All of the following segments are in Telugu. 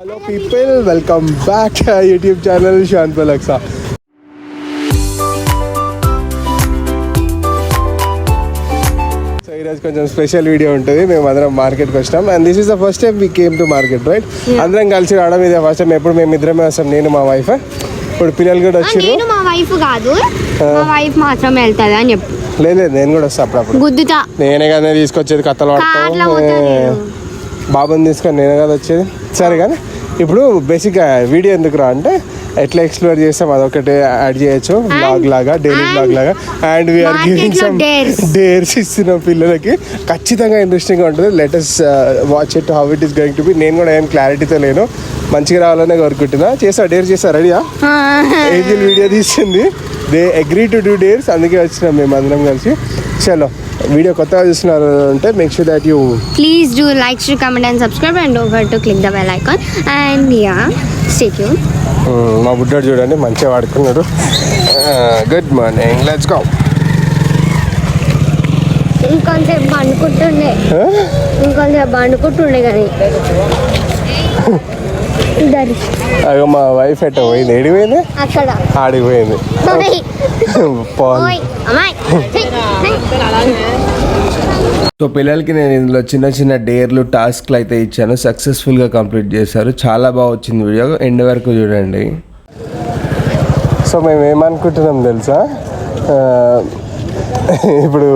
Hello people, welcome back to our YouTube channel Shanpa Laksa. So ఈరోజు కొంచెం స్పెషల్ వీడియో ఉంటుంది. మేము అందరం మార్కెట్కి వచ్చినాం and this is the first time we came to market right. అందరం కలిసి రావడం ఇదే ఫస్ట్ టైం. ఎప్పుడు మేము ఇద్దరమే వస్తాం, నేను మా వైఫ్. ఇప్పుడు పిల్లలు కూడా వచ్చారు. నేను మా వైఫ్ కాదు, మా వైఫ్ మాత్రమే వెళ్తుంది అని చెప్పు. లేదు నేను కూడా వస్తాను అప్పుడప్పుడు. గుద్దుతా నేనే కదా తీసుకొచ్చేది, కథలు పడతావు. బాబుని తీసుకొని నేనే కదా వచ్చేది. సరే కానీ ఇప్పుడు బేసిక్గా వీడియో ఎందుకు రా అంటే ఎట్లా ఎక్స్ప్లోర్ చేస్తాం అదొకటి యాడ్ చేయొచ్చు, బ్లాగ్ లాగా, డైలీ బ్లాగ్ లాగా. And we are giving some dares ఇస్తున్నాం పిల్లలకి. ఖచ్చితంగా ఇంట్రెస్టింగ్గా ఉంటుంది. Let us watch it how it is going to be. నేను కూడా ఏం క్లారిటీతో లేను, మంచిగా రావాలనే కోరుకుంటున్నా. డేర్ చేస్తా రెడీయా? ఏంజిల్ వీడియో తీసింది, they agree to do dares, అందుకే వచ్చినాం మేము అందరం కలిసి. చలో వీడియో కొత్తగా చూస్తున్నారు అంటే make sure that you please do like, share, comment and subscribe and don't forget to click the bell icon and yeah stay tune. మా బుడ్డోడు చూడండి మంచిగా వాడుకున్నాడు. Good morning, let's go. ఇంకొంచెం బండుకుంటుండే కానీ అయ్యో మా వైఫ్ ఎట్ట పోయింది, ఏడిపోయింది, అక్కడ ఆడిపోయింది. సో పిల్లలకి నేను ఇందులో చిన్న చిన్న డేర్లు, టాస్క్లు అయితే ఇచ్చాను. సక్సెస్ఫుల్గా కంప్లీట్ చేశారు. చాలా బాగా వచ్చింది వీడియో, ఎండ్ వరకు చూడండి. సో మేము ఏమనుకుంటున్నాం తెలుసా, ఇప్పుడు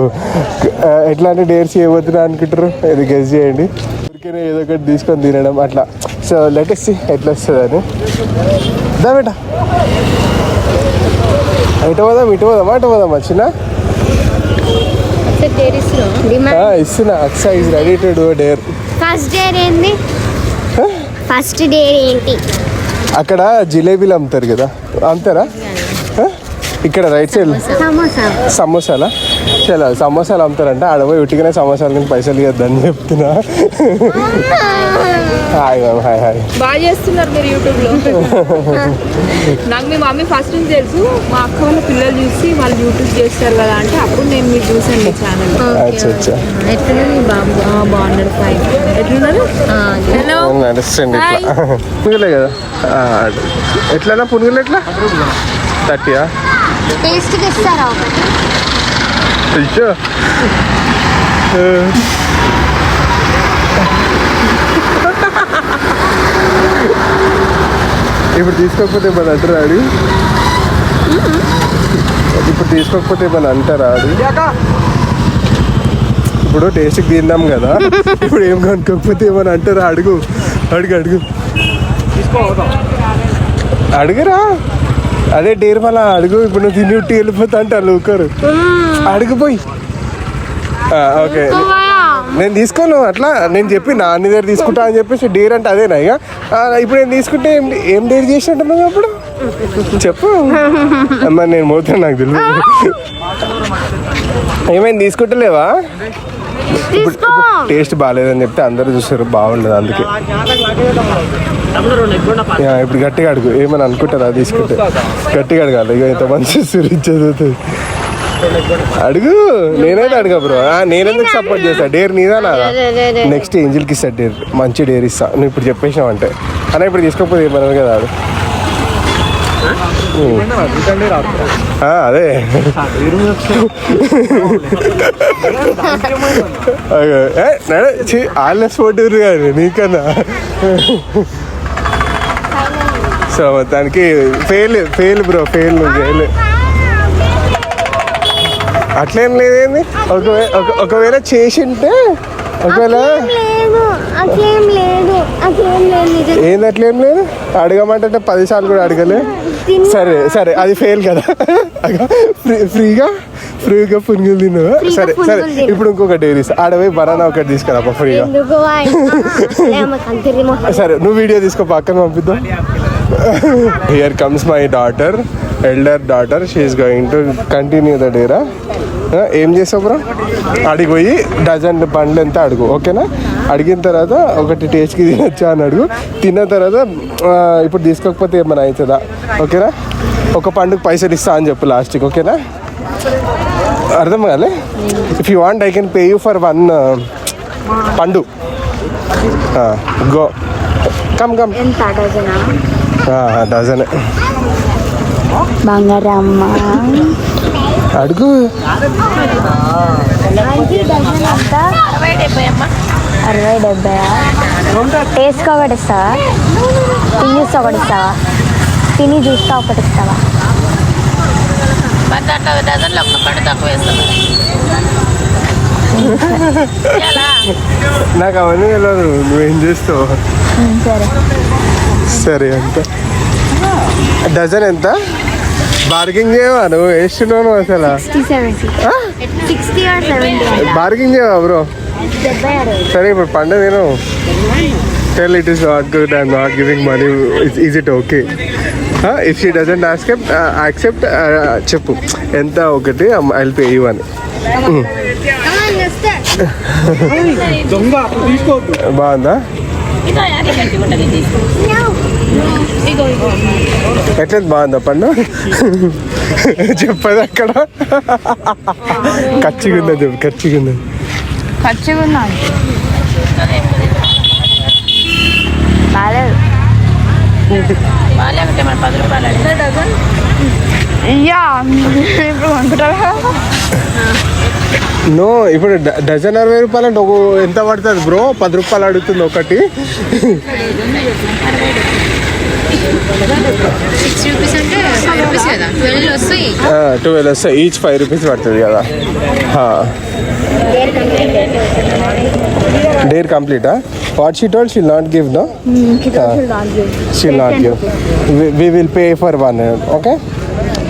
ఎట్లాంటి డేర్స్ చేయబోతున్నా అనుకుంటారు, ఇది గెస్ చేయండి. ఊరికైనా ఏదో ఒకటి తీసుకొని తినడం అట్లా. సో లెటెస్ట్ ఎట్లా వస్తుంది అని. దా బేట, ఇటు పోదాం అటు పోదామా చిన్న? ఇస్తున్నా. Aqsa is ready to do dare. First dare ఏంటి? ఫస్ట్ డేర్ ఏంటి? అక్కడ జిలేబీలు అమ్ముతారు కదా, అమ్ముతారా? ఇక్కడ రైట్ సైడ్ సమోసాలా? చాలా సమోసాలు అమ్ముతారంట. ఆడ పోయి ఉట్టిగానే సమోసాలు కానీ పైసలు ఇవ్వద్దని చెప్తున్నా. Hi ma'am. హాయ్. బాగా చేస్తున్నారు మీరు యూట్యూబ్లో. నాకు మీ మమ్మీ ఫస్ట్ నుంచి తెలుసు. మా అక్క వాళ్ళ పిల్లలు చూసి వాళ్ళు యూట్యూబ్ చేస్తారు కదా అంటే అప్పుడు నేను మీరు చూసాను మీ ఛానల్. అచ్చా బాగున్నారు. ఫైన్. ఎట్లున్నారు? హలో నడుస్తుంది ఇట్లా పునుగులే కదా. ఎట్లనా పునుగులు ఎట్లా? 30 టేస్ట్కి ఇస్తారా? అయ్యో ఇప్పుడు తీసుకోకపోతే మన అంటారా ఆడి? ఇప్పుడు తీసుకోకపోతే మన అంటారా ఆడి? ఇప్పుడు టేస్ట్కి తిన్నాం కదా, ఇప్పుడు ఏం కనుక్కోకపోతే ఏమని అంటారా? అడుగు అడుగురా. అదే డేర్ వల్ల అడుగు. ఇప్పుడు నువ్వు తిని ఉట్టి వెళ్ళిపోతా అంటే వాళ్ళు ఊరుకోరు. అడుగుపోయి. ఓకే నేను తీసుకోను అట్లా. నేను చెప్పి అన్ని దగ్గర తీసుకుంటా అని చెప్పేసి డేర్ అంటే అదేనా? ఇక ఇప్పుడు నేను తీసుకుంటే ఏం డేర్ చేసినట్టున్నావు అప్పుడు చెప్పు. అమ్మా నేను పోతాను, నాకు తెలియదు. ఏమైంది తీసుకుంటలేవా? ఇప్పుడు టేస్ట్ బాగాలేదని చెప్తే అందరూ చూస్తారు, బాగుండదు అందుకే. ఇప్పుడు గట్టిగా అడుగు, ఏమని అనుకుంటారా తీసుకుంటే? గట్టిగా అడగాలి. ఇక ఇంత మంచి చదువుతుంది. అడుగు. నేనైతే అడుగా బ్రో, నేనెందుకు సపోర్ట్ చేస్తా? డేర్ నీదా నాదా? నెక్స్ట్ ఏంజిల్కి ఇస్తా డేర్, మంచి డేర్ ఇస్తా. నువ్వు ఇప్పుడు చెప్పేసినావు అంటే అన్నా ఇప్పుడు తీసుకోకపోతే ఏమన్నారు కదా ఆడు. అదే ఆల్నెస్ ఫోటోరు కానీ నీకన్నా. సో మొత్తానికి ఫెయిల్ బ్రో, ఫెయిల్. నువ్వు ఫెయిల్. అట్లేం లేదేంది? ఒకవేళ చేసింటే ఒకవేళ ఏంది అట్లేం లేదు. అడగమంటే 10 సార్లు కూడా అడగలే. సరే అది ఫెయిల్ కదా. ఫ్రీగా పునుగులు తిన్నావు. సరే ఇప్పుడు ఇంకొక డేర్ ఇస్తా. ఆడపోయి బనానా ఒకటి తీసుకురా ఫ్రీగా. సరే నువ్వు వీడియో తీసుకో, పక్కన పంపిద్దాం. Here comes my daughter, elder daughter. She is going to continue the dare. ఏం చేసావు బ్రో? అడిగిపోయి డజన్ పండ్లు ఎంత అడుగు, ఓకేనా? అడిగిన తర్వాత ఒకటి టేస్ట్కి తినొచ్చా అని అడుగు. తిన్న తర్వాత ఇప్పుడు తీసుకోకపోతే ఏమైనా అవుతుందా, ఓకేనా? ఒక పండుగ పైసలు ఇస్తా అని చెప్పు లాస్ట్కి, ఓకేనా? అర్థం కాలే? If you want I can pay you for 1 పండు. గో. కమ్ కమ్ ఎంత డజనా? డజన్ బంగారమ్మ అడుగు. డజన్ ఎంత? 60-70. టేస్ట్గా ఒకటి ఇస్తావా? తిని చూస్తా ఒకటి ఇస్తావా? తిని చూస్తా ఒకటి ఇస్తావా? నాకు అవన్నీ తెలియదు, నువ్వేం చేస్తావు? సరే సరే ఎంత డజన్ ఎంత? బార్గింగ్ చేయవా నువ్వు? వేస్తున్నావు నువ్వు అసలు. 60 or 70. బార్గింగ్ చేయవా బ్రో? సరే ఇప్పుడు పండుగ నేను tell it is not good, I'm not giving money, is it okay? If she doesn't accept చెప్పు ఎంత ఒకటి, ఐ విల్ పే యూ అని. బాగుందా? ఎట్లేదు బాగుందా పండు? చెప్పదు అక్కడ. ఖర్చుగా ఉందా చెప్పు, ఖర్చుగా ఉందా? ఖర్చుగా ఉన్నా బాగాలేదు. ఇప్పుడు అనుకుంటారా? నో, ఇప్పుడు డజన్ 60 రూపాయలు అంటే ఎంత పడుతుంది బ్రో? 10 రూపాయలు అడుగుతుంది ఒకటి. 12 వస్తాయి, ఈచ్ 5 రూపీస్ పడుతుంది కదా. డేర్ కంప్లీటా? What she told she'll not give, no she'll not give, we will pay for 1, okay?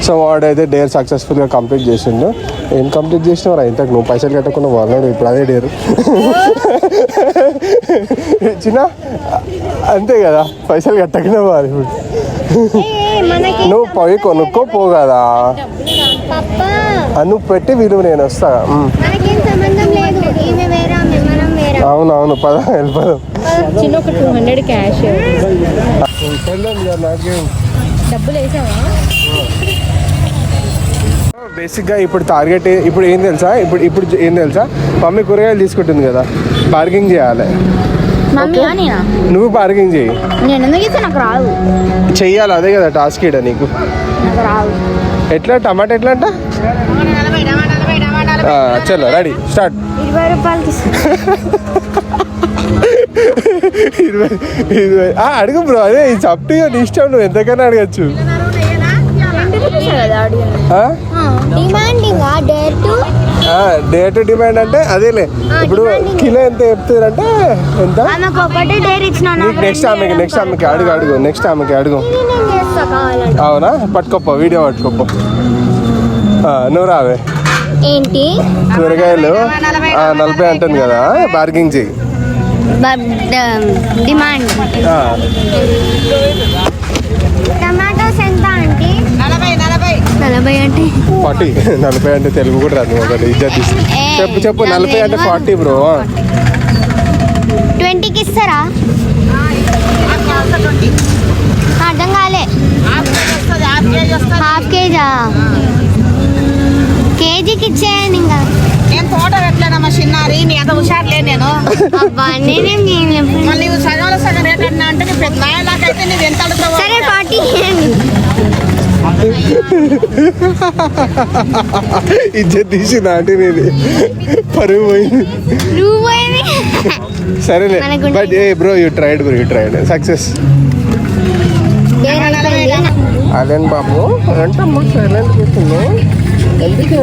So వాడైతే డేర్ సక్సెస్ఫుల్గా కంప్లీట్ చేసిండు. ఏం కంప్లీట్ చేసినావు రా ఇంతకు? నువ్వు పైసలు కట్టకుండా వాళ్ళాడు, ఇప్పుడు అదే డేరు. చిన్న అంతే కదా, పైసలు కట్టకుండా వాళ్ళు. ఇప్పుడు నువ్వు పోయి కొనుక్కో పో కదా, నువ్వు పెట్టి విలువ నేను వస్తా. అవునవును, పద వెళ్ళిపోదాం. చిన్న ఒక 200 క్యాష్. డబ్బులు వేసావా? బేసిక్గా ఇప్పుడు టార్గెట్ ఇప్పుడు ఏం తెలుసా, ఇప్పుడు ఏం తెలుసా, మమ్మీ కూరగాయలు తీసుకుంటుంది కదా, బార్గింగ్ చేయాలి. నువ్వు బార్గింగ్ చేయి. నాకు రాదు. చెయ్యాలి, అదే కదా టాస్క్ ఇడ నీకు. ఎట్లా టమాటా ఎట్లా అంట? చలో రెడీ స్టార్ట్. 20 రూపాయలకి 20 అడుగు బ్రో, అదే సప్టీ నీ ఇష్టం, నువ్వు ఎంతకైనా అడగచ్చు. డేర్ టు డిమాండ్ అంటే అదేలే. ఇప్పుడు కిలో ఎంత చెప్తారంటే ఎంత? నెక్స్ట్ ఆమెకి అడుగు, నెక్స్ట్ ఆమెకి అడుగు. అవునా? పట్టుకోపో, వీడియో పట్టుకోపో. నువ్వు రావే. ఏంటి కూరగాయలు 40 అంటుంది కదా, బార్గింగ్ చేయి. డిమాండ్. టమాటోస్ ఎంత అంటే 40 అంటే 40. 40 అంటే తెలుగు కూడా రాదు ఒకటి, ఇజ్జత్ చెప్పు చెప్పు. 40 అంటే 40 బ్రో. 20కి ఇస్తారా? అర్థం కాలే. హాఫ్ కేజా? కేజీకి ఇచ్చేయండి. ఇంకా నేను ఫోటో పెట్టలేనమ్మా చిన్నారి, నీ అంత హుషారులే నేను. అబ్బా నేనేం మళ్ళీ సగంలో సగం రేట్ అన్నా అంటే నీ పెద్ద నాయనకైతే నీకు ఎంత అడుగుతావు? సరే 40. ఇజ్జత్ తీసి నాటినేది పరువు పోయింది. సరేలే but a bro, you tried success. Allen బాబు ఏంటమ్మా సైలెంట్ కూర్చున్నావు, ఎందుకు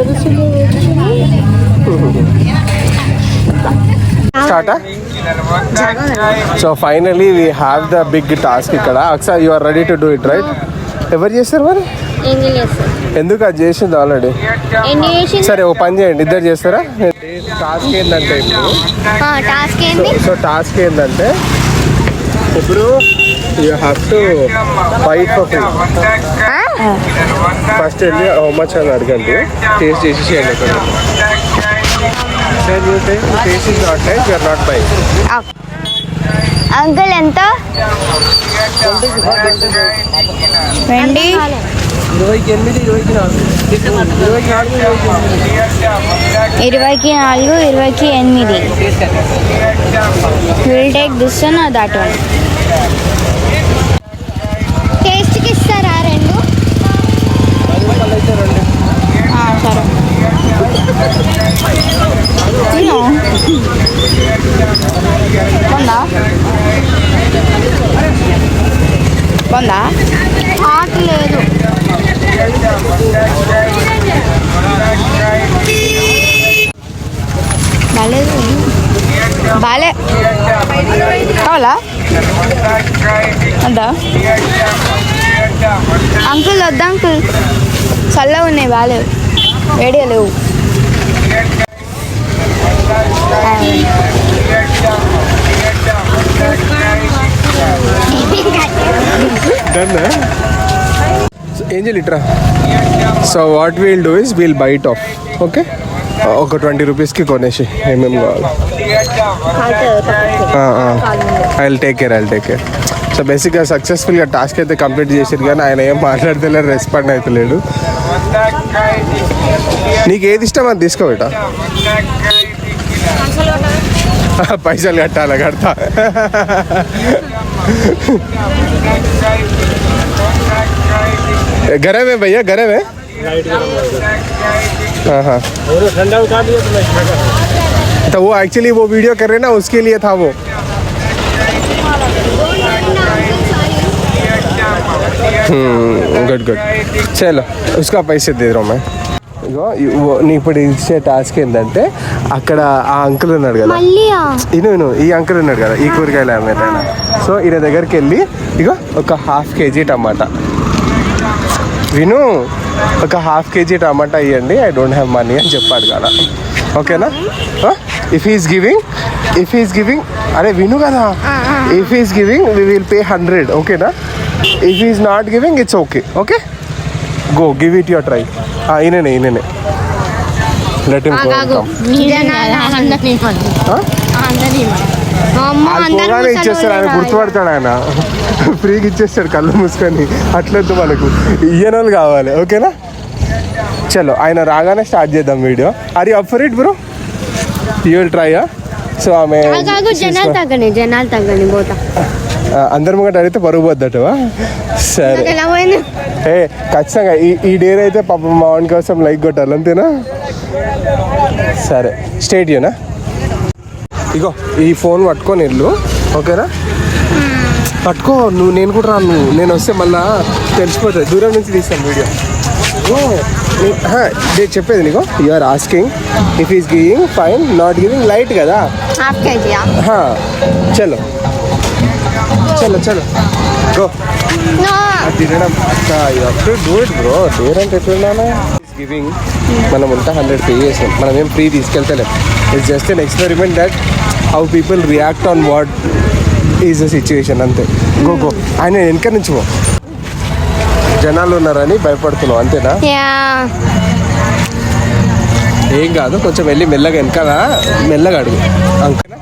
స్టార్టా? So finally we have the big task ఇక్కడ. అక్సా, you are ready to do it right? ఎవరు చేస్తారు మరి? ఎందుకు అది చేసింది ఆల్రెడీ. సరే ఓ పని చేయండి, ఇద్దరు చేస్తారా? టాస్క్ ఏంటంటే టాస్క్ ఏంటంటే ఇప్పుడు you have to fight for free. First వెళ్ళి హౌ మచ్ అని అడగండి, టేస్ట్ చేసేసేయండి. Taste is not nice, you are not buy. Uncle ఎంత? 20కి 4, 20కి 8. We'll take this one or that one. బాగుందా? హాట్ లేదు. బాలేదు. బాలే కావాలా? వద్దా అంకుల్? వద్దా అంకుల్, చల్లగా ఉన్నాయి, బాలేవు, వేడిగా లేవు. ఏంజల్ ఇట్రా. So what we'll do is we'll bite off. Okay, ఒక 20 రూపీస్కి కొనేసి ఏమేమి కావాలి. I will take care. So బేసిక్గా సక్సెస్ఫుల్గా టాస్క్ అయితే కంప్లీట్ చేసారు, కానీ ఆయన ఏం మాట్లాడతలేడు, రెస్పాండ్ అవుతలేడు. నీకు ఏది ఇష్టం అది తీసుకో బేటా. పైసలు కట్టాలా? కడతా. गरम है भैया, गरम है. हाँ. तो वो एक्चुअली वो वीडियो कर रहे ना, उसके लिए था वो. गुड. चलो उसका पैसे दे रहा हूँ मैं. నీ ఇప్పుడు ఇచ్చే టాస్క్ ఏంటంటే, అక్కడ ఆ అంకుల్ ఉన్నాడు కదా, ఇను ఈ అంకుల్ ఉన్నాడు కదా, ఈ కూరగాయలు అమ్మేట. సో ఈయన దగ్గరికి వెళ్ళి ఇగో ఒక 1/2 kg టమాటా, విను ఒక 1/2 kg టమాటా ఇవ్వండి, ఐ డోంట్ హ్యావ్ మనీ అని చెప్పాడు కదా. ఓకేనా? ఇఫ్ ఈస్ గివింగ్ అరే విను కదా, if is giving we will pay 100. ఓకేనా? If is not giving it's okay. Okay, go give it your try. ఈయననే లెట్ హిమ్ గో. ఇచ్చేస్తాడు ఆయన, గుర్తుపడతాడు ఆయన, ఫ్రీగా ఇచ్చేస్తాడు కళ్ళు మూసుకొని. అట్లొద్దు మనకు, ఇయ్యన వాళ్ళు కావాలి. ఓకేనా? చలో ఆయన రాగానే స్టార్ట్ చేద్దాం video. Are you up for it bro? You will try? So ఆమె జనాలు తగ్గని పోతా. అందరి ముంగట అడిగితే పరుగు పోద్దటవా? సరే ఖచ్చితంగా ఈ డేర్ అయితే పాపం మా వాడి కోసం లైక్ కొట్టాలి, అంతేనా? సరే స్టేట్ యూనా. ఇగో ఈ ఫోన్ పట్టుకొని వెళ్ళు. ఓకేనా? పట్టుకో నువ్వు, నేను కూడా రాను. నేను వస్తే మళ్ళా తెలిసిపోతుంది, దూరం నుంచి తీస్తాను వీడియో. నేను చెప్పేది నీకు, you are asking if is giving fine, not giving light కదా. చలో గో. తినడం డూ ఇట్ బ్రో. డేర్ అంటే ఎట్లున్నానా? గివింగ్ మనం ఉంటా 100 పే చేసాం, మనం ఏం ఫ్రీ తీసుకెళ్తలేం. It's just an experiment that how people react on what is the situation, అంతే. గో ఆయన వెనక నుంచి పో, జనాలు ఉన్నారని భయపడుతున్నావు, అంతేనా? ఏం కాదు, కొంచెం వెళ్ళి మెల్లగా వెనకాల మెల్లగా అడుగు. అంతేనా?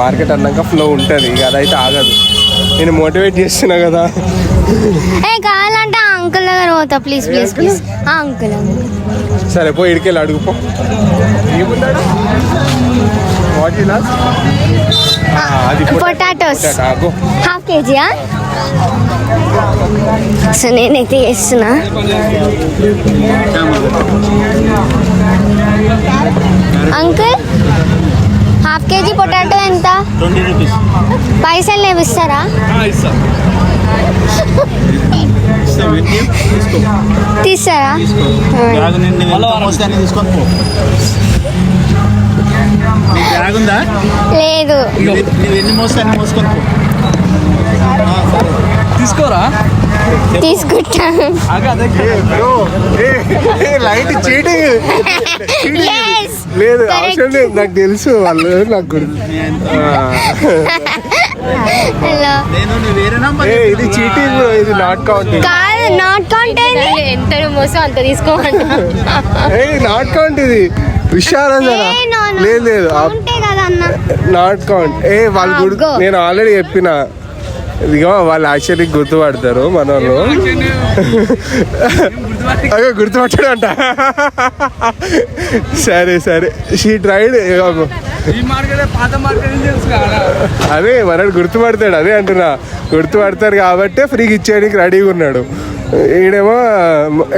మార్కెట్ అన్నాక ఫ్లో ఉంటుంది, అదైతే ఆగదు. నేను మోటివేట్ చేస్తున్నా కదా. కావాలంటే అంకుల్ దగ్గర పోతా, ప్లీజ్. అంకుల్ సరే పో, ఇడికెళ్ళి అడుగుపో. ఏమున్నాడు? Potatoes 1/2 kg. సో నేనైతే చేస్తున్నా. అంకుల్ 1/2 kg పొటాటో ఎంత? 20 రూపీస్. పైసలు లేవు, ఇస్తారా? తీస్తారా? లేదు, తీసుకోరా, తీసుకుంటా. లైట్ చీటింగ్ లేదు, అవసరం లేదు, నాకు తెలుసు వాళ్ళు, నాకు గుర్తు. ఇది చీటింగ్, ఇది నాట్ కౌంట్. కాదు, నాట్ కౌంట్. ఎంత మోసం అంత తీసుకోమంటా. నాట్ కౌంట్ ఇది. విషయాలు లేదు, నాట్ కౌంట్. వాళ్ళు నేను ఆల్రెడీ చెప్పిన, ఇదిగో వాళ్ళు యాక్చువల్లీ గుర్తుపడతారు మన వాళ్ళు. అదే గుర్తుపట్టాడు అంట. సరే షీ ట్రైడ్. అదే మనడు గుర్తుపడతాడు, అదే అంటున్నా, గుర్తుపడతారు కాబట్టి ఫ్రీగా ఇచ్చేయడానికి రెడీగా ఉన్నాడు. ఈడేమో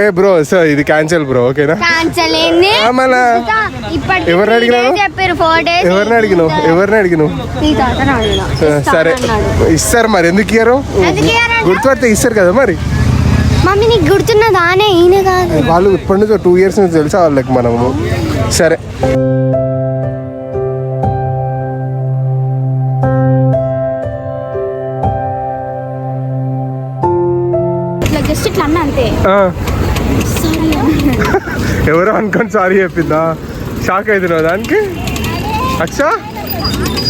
ఏ బ్రో సో ఇది క్యాన్సిల్ బ్రో ఓకేనా క్యాన్సల్ ఏంది మళ్ళా ఇప్పటికి ఎవరిని అడిగినావు? చెప్పారు 4 days ఎవరిని అడిగినావు నీ తాతను అడిగినా. సరే ఇస్తానన్నాడు. ఇస్తారు మరి ఎందుకు ఇయ్యరు ఎందుకు ఇయ్యరంట? గుర్తుపడితే ఇస్తారు కదా మరి మమ్మీ నీకు గుర్తున్నదానే ఈయన కాదు. వాళ్ళు ఇప్పటి నుంచి 2 years నుంచి తెలుసా వాళ్ళకి మనము సరే ఇట్లా జస్ట్ ఇట్లా అన్న అంతే. ఎవరో అనుకొని సారీ చెప్పిందా షాక్ అవుతున్నావు దానికి అచ్చా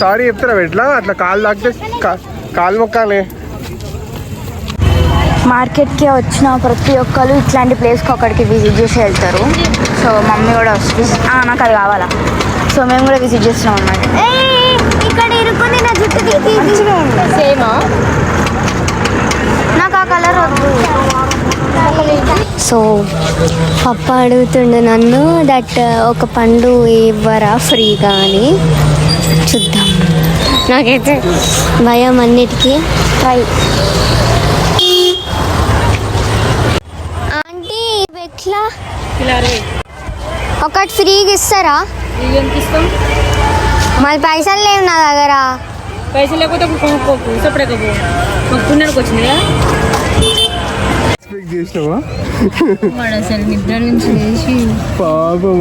సారీ చెప్తారా ఎట్లా అట్లా కాలు తాకితే కాలు మొక్కాలి మార్కెట్కి వచ్చిన ప్రతి ఒక్కరు ఇట్లాంటి ప్లేస్కి ఒకటికి విజిట్ చేసి వెళ్తారు. సో మమ్మీ కూడా వస్తుంది. నాకు అది కావాలా. సో మేము కూడా విజిట్ చేస్తున్నాం అన్నమాట. ఇక్కడ ఇరుకుంది నా జుట్టు సేమా నాకు ఆ కలర్ వద్దు. సో పప్ప అడుగుతుండే నన్ను దట్ ఒక పండు ఇవ్వరా ఫ్రీగా అని. చూద్దాం. నాకైతే భయం అన్నిటికీ. ట్రై ఆంటీ ఇవి ఎట్లా ఒకటి ఫ్రీగా ఇస్తారా? ఇస్తాం మళ్ళీ పైసలు లేవు నా దగ్గర. పైసలు లేకపోతే అప్పుడు కొనుక్కోకు ఇష్టపడకపో మాకు పుణ్యానికి వచ్చిందిగా చేసినావా అసలు నిద్ర నుంచి వేసి పాపం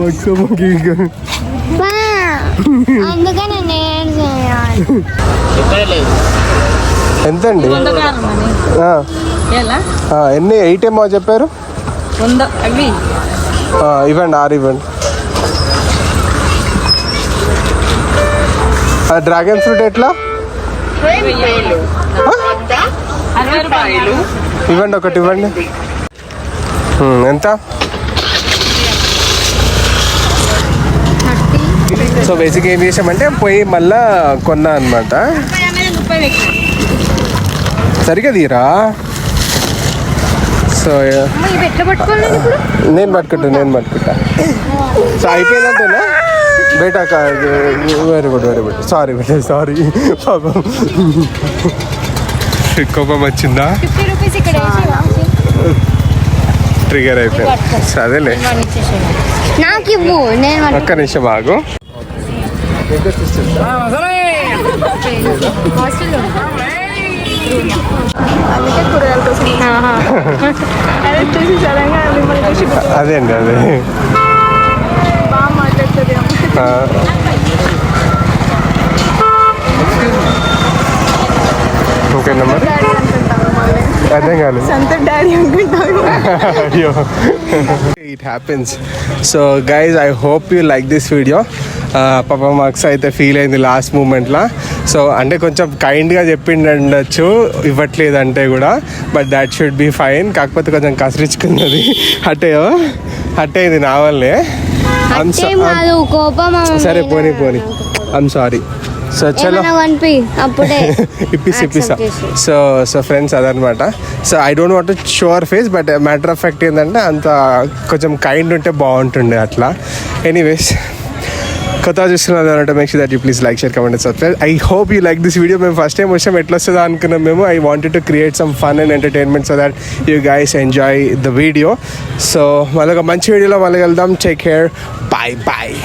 అందుకని నేను చేయాలి. ఎంత అండి ఎన్ని 8 ఏమో చెప్పారు. 100 అవి ఇవ్వండి 6 ఇవ్వండి. డ్రాగన్ ఫ్రూట్ ఎట్లా ఇవ్వండి ఒకటి ఇవ్వండి. ఎంత? సో బేసిక్గా ఏం చేసామంటే పోయి మళ్ళా కొన్నా అనమాట. సరిగా తీరా. సో నేను పట్టుకుంటా. సో అయిపోయిందంటేనా బేటా వెరీ గుడ్ సారీ పాపం కోపం వచ్చిందా ట్రిగర్ అయిపోయింది. అదేలే నాకు ఇవ్వు. నేను ఒక్క నిమిషం ఆగు. అదే అండి అదే ఓకేనా మరి అర్థం కాలేదు. It happens. So guys I hope you like this video. పాప మార్క్స్ అయితే ఫీల్ అయింది లాస్ట్ మూమెంట్లో. సో అంటే కొంచెం కైండ్గా చెప్పిండొచ్చు ఇవ్వట్లేదంటే కూడా, but that should be fine. కాకపోతే కొంచెం కసిరించుకున్నది అట్టయింది నా వల్లే. సరే పోనీ ఐమ్ సారీ. సో చలో ఇప్పిస్తా. సో ఫ్రెండ్స్ అదనమాట. So I don't want to show hour face, but matter of fact ఏంటంటే అంత కొంచెం కైండ్ ఉంటే బాగుంటుండే అట్లా. ఎనీవేస్ కొత్త చూస్తున్నారు అంటే make sure that you please like share comment and subscribe. I hope you like this video. మేము ఫస్ట్ టైం వచ్చాం ఎట్లా వస్తుందో అనుకున్నాం మేము. I wanted to create some fun and entertainment so that you guys enjoy the video. So మళ్ళీ ఒక మంచి వీడియోలో మళ్ళీ వెళ్దాం. Take care. బాయ్.